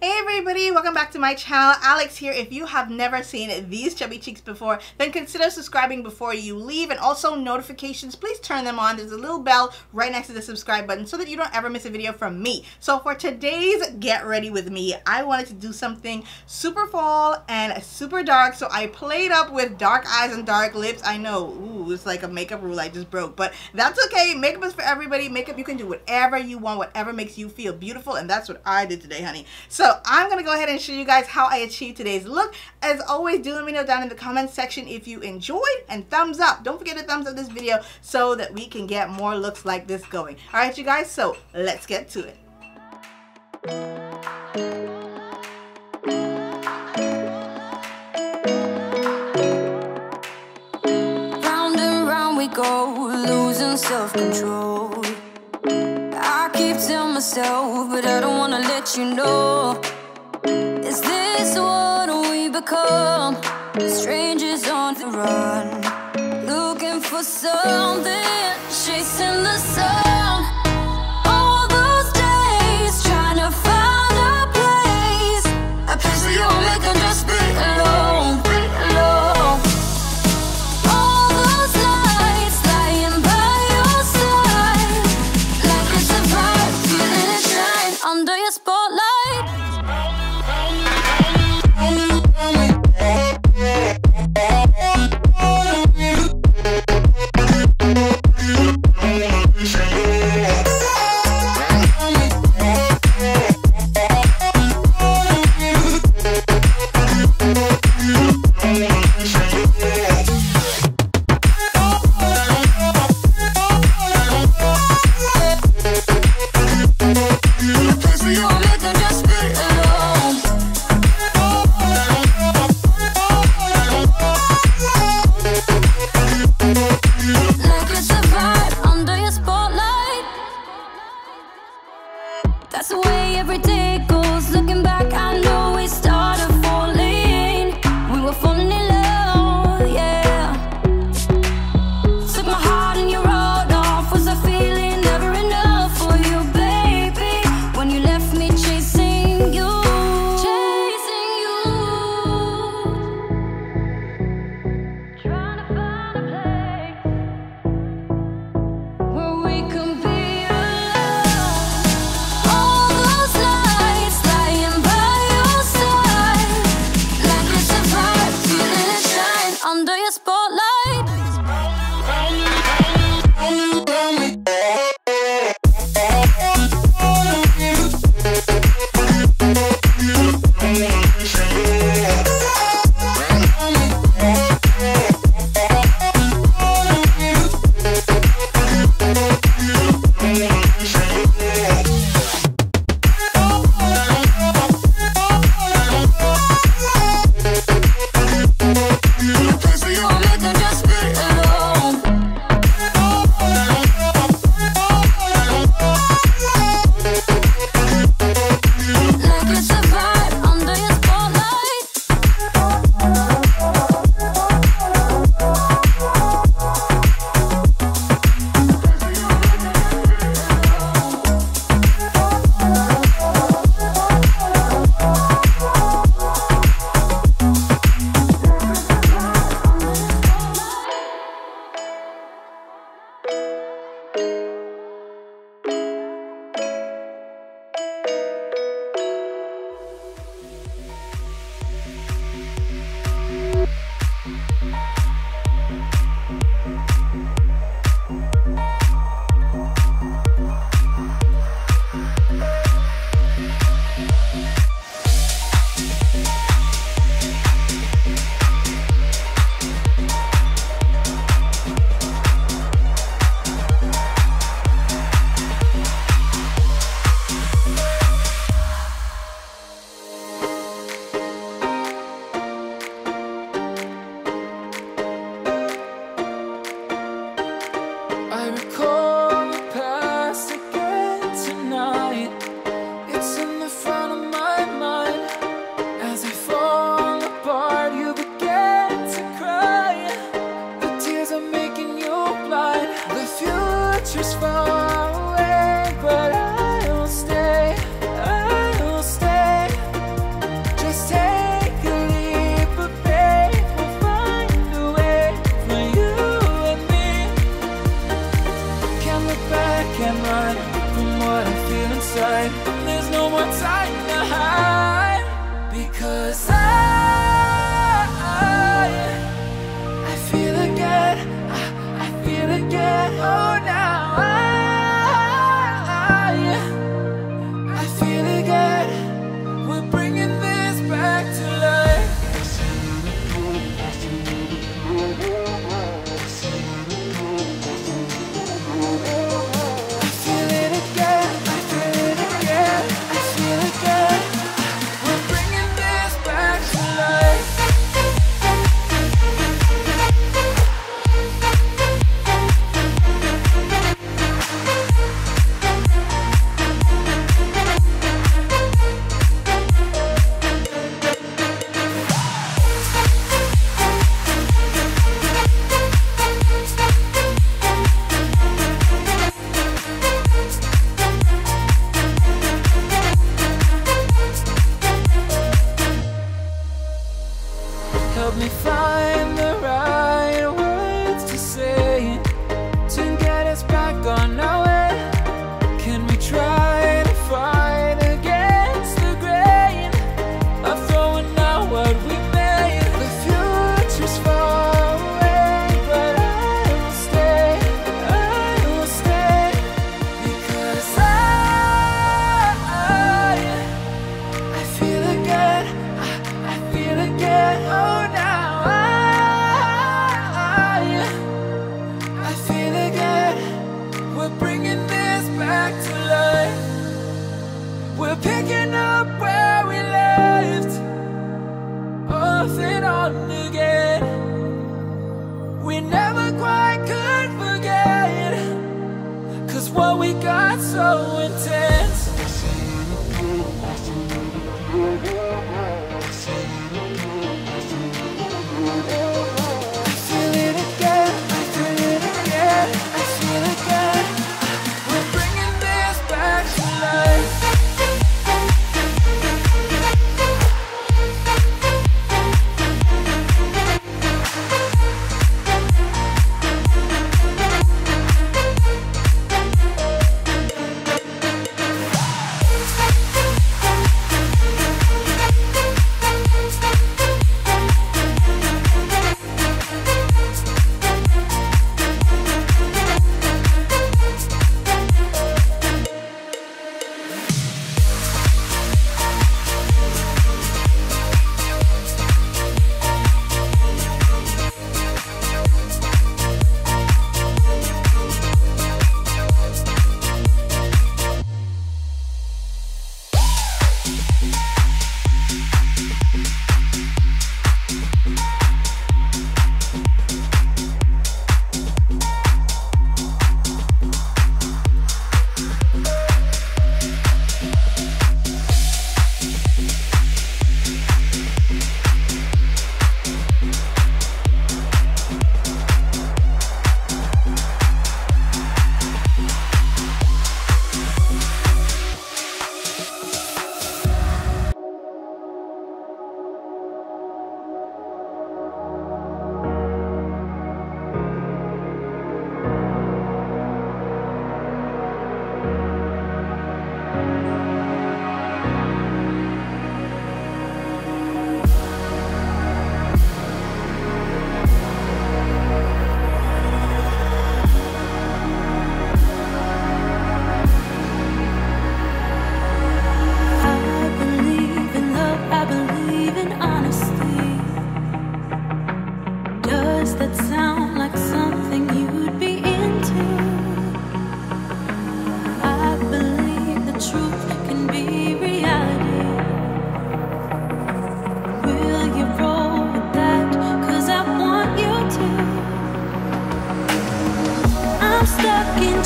Hey everybody, welcome back to my channel. Alex here. If you have never seen these chubby cheeks before, then consider subscribing before you leave, and also notifications, please turn them on. There's a little bell right next to the subscribe button so that you don't ever miss a video from me. So for today's Get Ready With Me, I wanted to do something super fall and super dark, so I played up with dark eyes and dark lips. I know, ooh, it's like a makeup rule I just broke, but that's okay. Makeup is for everybody. Makeup, you can do whatever you want, whatever makes you feel beautiful, and that's what I did today, honey. So I'm gonna go ahead and show you guys how I achieved today's look. As always, do let me know down in the comments section if you enjoyed, and thumbs up. Don't forget to thumbs up this video so that we can get more looks like this going. All right, you guys, so let's get to it. Round and round we go, losing self-control. I keep telling myself, but I don't wanna let you know. Is this what we become? Strangers on the run, looking for something, chasing the sun. All those days trying to find a place where you won't make them just be alone, alone. All those nights lying by your side, like it's a vibe, feeling it shine under your spotlight.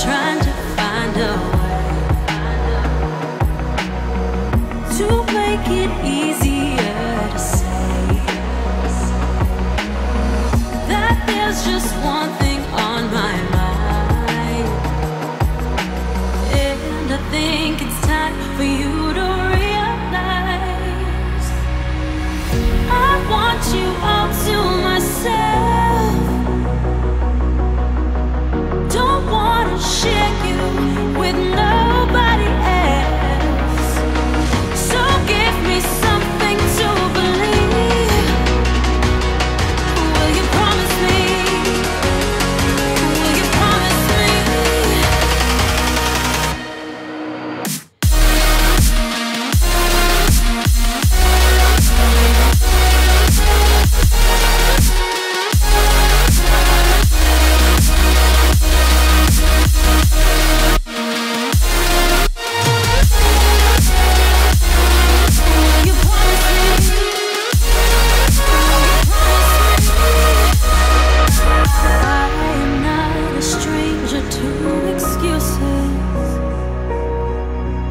trying to find a way to make it easier to say that there's just one thing on my mind, and I think it's time for you to realize I want you all to myself. Don't wanna share you with nobody else. So give me something to believe. Will you promise me? Will you promise me?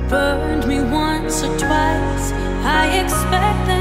Burned me once or twice, I expect that